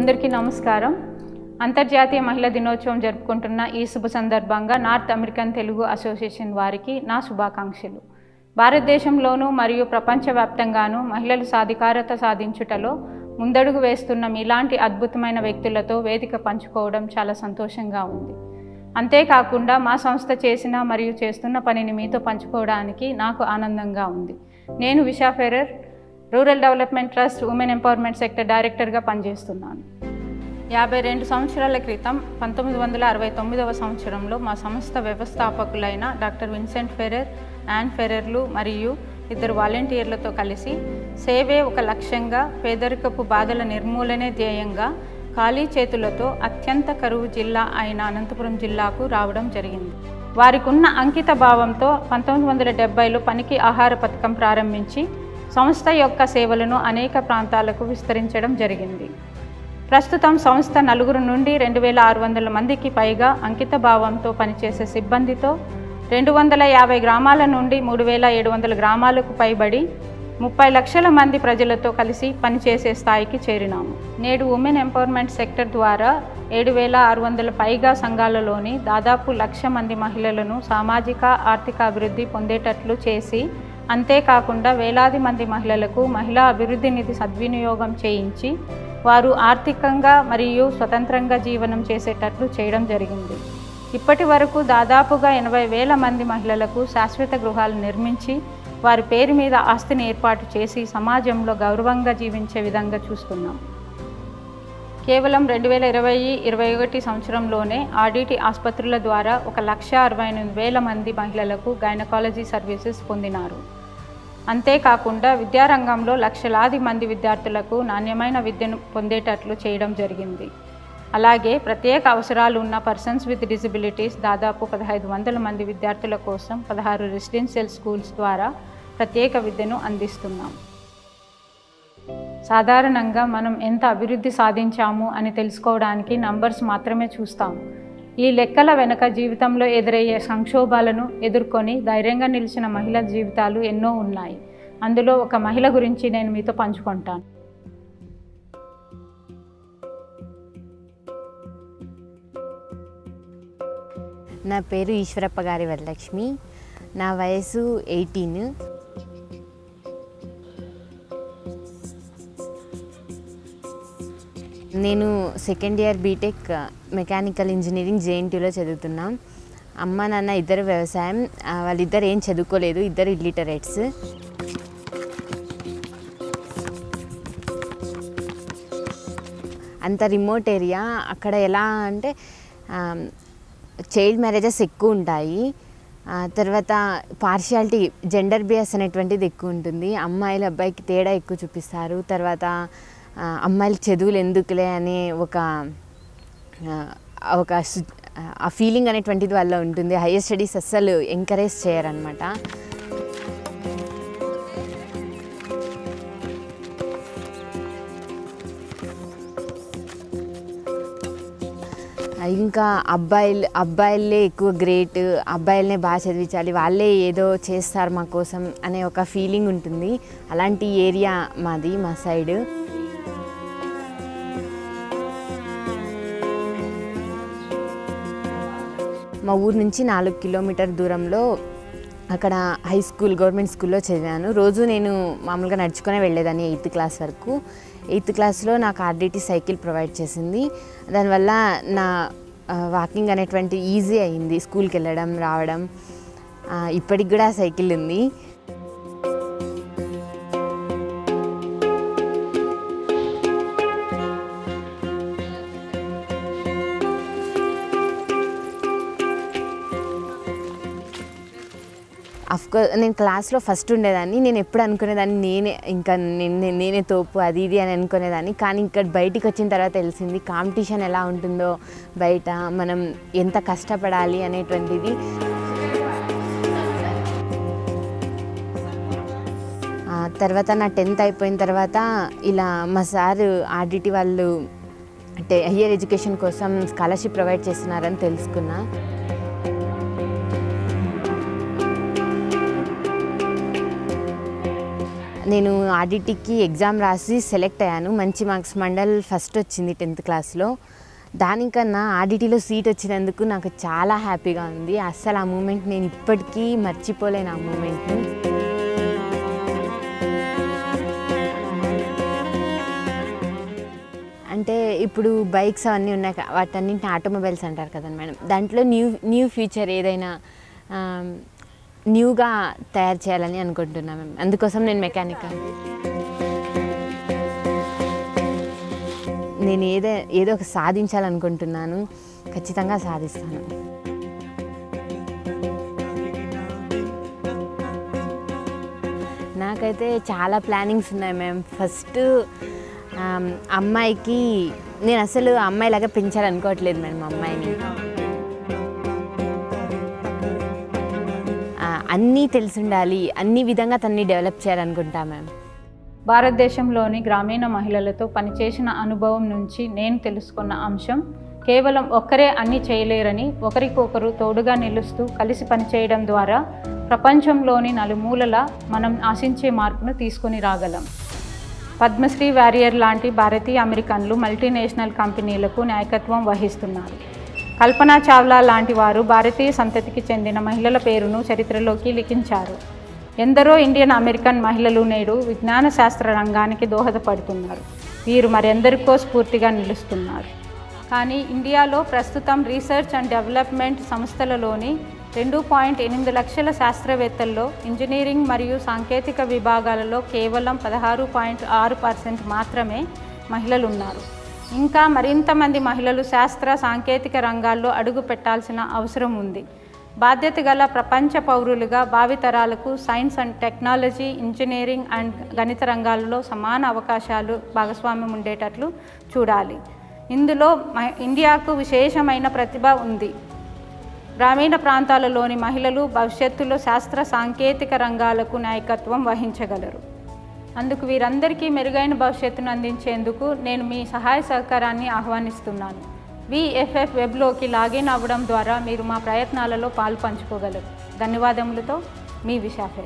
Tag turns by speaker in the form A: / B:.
A: అందరికీ నమస్కారం. అంతర్జాతీయ మహిళా దినోత్సవం జరుపుకుంటున్న ఈ శుభ సందర్భంగా నార్త్ అమెరికన్ తెలుగు అసోసియేషన్ వారికి నా శుభాకాంక్షలు. భారతదేశంలోనూ మరియు ప్రపంచవ్యాప్తంగానూ మహిళలు సాధికారత సాధించుటలో ముందడుగు వేస్తున్న మీలాంటి అద్భుతమైన వ్యక్తులతో వేదిక పంచుకోవడం చాలా సంతోషంగా ఉంది. అంతేకాకుండా మా సంస్థ చేసిన మరియు చేస్తున్న పనిని మీతో పంచుకోవడానికి నాకు ఆనందంగా ఉంది. నేను Visha Ferrer, rural development trust women empowerment sector డైరెక్టర్గా పనిచేస్తున్నాను. 52 సంవత్సరాల క్రితం 1969వ సంవత్సరంలో మా సంస్థ వ్యవస్థాపకులైన డాక్టర్ విన్సెంట్ ఫెరర్, యాన్ ఫెరర్లు మరియు 2 వాలంటీర్లతో కలిసి సేవే ఒక లక్ష్యంగా, పేదరికపు బాధల నిర్మూలనే ధ్యేయంగా ఖాళీ చేతులతో అత్యంత కరువు జిల్లా అయిన అనంతపురం జిల్లాకు రావడం జరిగింది. వారికున్న అంకిత భావంతో 1970లో పనికి ఆహార పథకం ప్రారంభించి సంస్థ యొక్క సేవలను అనేక ప్రాంతాలకు విస్తరించడం జరిగింది. ప్రస్తుతం సంస్థ 4 నుండి 2600 మందికి పైగా అంకిత భావంతో పనిచేసే సిబ్బందితో 250 గ్రామాల నుండి 3700 గ్రామాలకు పైబడి 30 లక్షల మంది ప్రజలతో కలిసి పనిచేసే స్థాయికి చేరినాము. నేడు ఉమెన్ ఎంపవర్మెంట్ సెక్టర్ ద్వారా 7600 పైగా సంఘాలలోని దాదాపు 1,00,000 మంది మహిళలను సామాజిక ఆర్థిక అభివృద్ధి పొందేటట్లు చేసి, అంతేకాకుండా వేలాది మంది మహిళలకు మహిళా అభివృద్ధి నిధి సద్వినియోగం చేయించి వారు ఆర్థికంగా మరియు స్వతంత్రంగా జీవనం చేసేటట్లు చేయడం జరిగింది. ఇప్పటి వరకు దాదాపుగా 80,000 మంది మహిళలకు శాశ్వత గృహాలు నిర్మించి వారి పేరు మీద ఆస్తిని ఏర్పాటు చేసి సమాజంలో గౌరవంగా జీవించే విధంగా చూస్తున్నాం. కేవలం 2020-21 సంవత్సరంలోనే ఆర్డిటి ఆసుపత్రుల ద్వారా 1,68,000 మంది మహిళలకు గైనకాలజీ సర్వీసెస్ పొందినారు. అంతేకాకుండా విద్యారంగంలో లక్షలాది మంది విద్యార్థులకు నాణ్యమైన విద్యను పొందేటట్లు చేయడం జరిగింది. అలాగే ప్రత్యేక అవసరాలు ఉన్న పర్సన్స్ విత్ డిజబిలిటీస్ దాదాపు 1,500 మంది విద్యార్థుల కోసం 16 రెసిడెన్షియల్ స్కూల్స్ ద్వారా ప్రత్యేక విద్యను అందిస్తున్నాం. సాధారణంగా మనం ఎంత అభివృద్ధి సాధించాము అని తెలుసుకోవడానికి నంబర్స్ మాత్రమే చూస్తాం. ఈ లెక్కల వెనుక జీవితంలో ఎదురయ్యే సంక్షోభాలను ఎదుర్కొని ధైర్యంగా నిలిచిన మహిళల జీవితాలు ఎన్నో ఉన్నాయి. అందులో ఒక మహిళ గురించి నేను మీతో పంచుకుంటాను.
B: నా పేరు ఈశ్వరప్ప గారి వరలక్ష్మి. నా వయసు 18. నేను second year B Tech mechanical engineering జేఎన్టీయూలో చదువుతున్నా. అమ్మ నాన్న ఇద్దరు వ్యవసాయం, వాళ్ళిద్దరు ఏం చదువుకోలేదు, ఇద్దరు ఇల్లిటరేట్స్. అంత రిమోట్ ఏరియా. అక్కడ ఎలా అంటే చైల్డ్ మ్యారేజెస్ ఎక్కువ ఉంటాయి. తర్వాత పార్షియాలిటీ, జెండర్ బియాస్ అనేటువంటిది ఎక్కువ ఉంటుంది. అమ్మాయిలు అబ్బాయికి తేడా ఎక్కువ చూపిస్తారు. తర్వాత అమ్మాయిలకి చదువులు ఎందుకులే అనే ఒక ఆ ఫీలింగ్ అనేటువంటిది వాళ్ళ ఉంటుంది. హైయర్ స్టడీస్ అస్సలు ఎంకరేజ్ చేయరన్నమాట. ఇంకా అబ్బాయిలే ఎక్కువ గ్రేట్, అబ్బాయిలనే బాగా చదివించాలి, వాళ్ళే ఏదో చేస్తారు మా కోసం అనే ఒక ఫీలింగ్ ఉంటుంది. అలాంటి ఏరియా మాది, మా సైడ్. మా ఊరు నుంచి 4 కిలోమీటర్ దూరంలో అక్కడ హై స్కూల్, గవర్నమెంట్ స్కూల్లో చదివాను. రోజు నేను మామూలుగా నడుచుకునే వెళ్ళేదాన్ని 8th క్లాస్ వరకు. 8th క్లాస్లో నాకు ఆర్డిటి సైకిల్ ప్రొవైడ్ చేసింది. దానివల్ల నా వాకింగ్ అనేటువంటి ఈజీ అయింది, స్కూల్కి వెళ్ళడం రావడం. ఇప్పటికి కూడా సైకిల్ ఉంది. అఫ్కోర్స్ నేను క్లాస్లో ఫస్ట్ ఉండేదాన్ని. నేను ఎప్పుడు అనుకునేదాన్ని నేనే తోపు అది ఇది అని అనుకునేదాన్ని. కానీ ఇక్కడ బయటికి వచ్చిన తర్వాత తెలిసింది కాంపిటీషన్ ఎలా ఉంటుందో, బయట మనం ఎంత కష్టపడాలి అనేటువంటిది. తర్వాత నా 10th అయిపోయిన తర్వాత ఇలా మా సార్ ఆర్డిటి వాళ్ళు హయ్యర్ ఎడ్యుకేషన్ కోసం స్కాలర్షిప్ ప్రొవైడ్ చేస్తున్నారని తెలుసుకున్నా. నేను ఆర్డిటీకి ఎగ్జామ్ రాసి సెలెక్ట్ అయ్యాను. మంచి మార్క్స్, మండల్ ఫస్ట్ వచ్చింది 10th క్లాస్లో. దానికన్నా ఆర్డిటీలో సీట్ వచ్చినందుకు నాకు చాలా హ్యాపీగా ఉంది. అస్సలు ఆ మూమెంట్ నేను ఇప్పటికీ మర్చిపోలేను. ఆ మూమెంట్ని అంటే ఇప్పుడు బైక్స్ అవన్నీ ఉన్నాయి, వాటన్నింటిని ఆటోమొబైల్స్ అంటారు కదా మేడం. దాంట్లో న్యూ ఫ్యూచర్ ఏదైనా న్యూగా తయారు చేయాలని అనుకుంటున్నాను మేము. అందుకోసం నేను మెకానికల్. నేను ఏదో ఒక సాధించాలనుకుంటున్నాను. ఖచ్చితంగా సాధిస్తాను. నాకైతే చాలా ప్లానింగ్స్ ఉన్నాయి మ్యామ్. ఫస్ట్ అమ్మాయికి నేను అసలు అమ్మాయిలాగా పెంచాలనుకోవట్లేదు మేడం. అమ్మాయిని అన్నీ తెలిసి ఉండాలి, అన్ని విధంగా తనని డెవలప్ చేయాలనుకుంటా మ్యామ్.
A: భారతదేశంలోని గ్రామీణ మహిళలతో పనిచేసిన అనుభవం నుంచి నేను తెలుసుకున్న అంశం, కేవలం ఒక్కరే అన్నీ చేయలేరని, ఒకరికొకరు తోడుగా నిలుస్తూ కలిసి పనిచేయడం ద్వారా ప్రపంచంలోని నలుమూలల మనం ఆశించే మార్పును తీసుకొని రాగలం. పద్మశ్రీ వారియర్ లాంటి భారతీయ అమెరికన్లు మల్టీనేషనల్ కంపెనీలకు నాయకత్వం వహిస్తున్నారు. కల్పనా చావ్లా లాంటి వారు భారతీయ సంతతికి చెందిన మహిళల పేరును చరిత్రలోకి లిఖించారు. ఎందరో ఇండియన్ అమెరికన్ మహిళలు నేడు విజ్ఞాన శాస్త్ర రంగానికి దోహదపడుతున్నారు. వీరు మరెందరికో స్ఫూర్తిగా నిలుస్తున్నారు. కానీ ఇండియాలో ప్రస్తుతం రీసెర్చ్ అండ్ డెవలప్మెంట్ సంస్థలలోని 2.8 లక్షల శాస్త్రవేత్తల్లో ఇంజనీరింగ్ మరియు సాంకేతిక విభాగాలలో కేవలం 16.6% మాత్రమే మహిళలు ఉన్నారు. ఇంకా మరింత మంది మహిళలు శాస్త్ర సాంకేతిక రంగాల్లో అడుగు పెట్టాల్సిన అవసరం ఉంది. బాధ్యత గల ప్రపంచ పౌరులుగా భావితరాలకు science and technology, engineering and గణిత రంగాలలో సమాన అవకాశాలు, భాగస్వామ్యం ఉండేటట్లు చూడాలి. ఇందులో ఇండియాకు విశేషమైన ప్రతిభ ఉంది. గ్రామీణ ప్రాంతాలలోని మహిళలు భవిష్యత్తులో శాస్త్ర సాంకేతిక రంగాలకు నాయకత్వం వహించగలరు. అందుకు వీరందరికీ మెరుగైన భవిష్యత్తును అందించేందుకు నేను మీ సహాయ సహకారాన్ని ఆహ్వానిస్తున్నాను. VFF వెబ్లోకి లాగిన్ అవ్వడం ద్వారా మీరు మా ప్రయత్నాలలో పాలు పంచుకోగలరు. ధన్యవాదములతో మీ విశాఖ.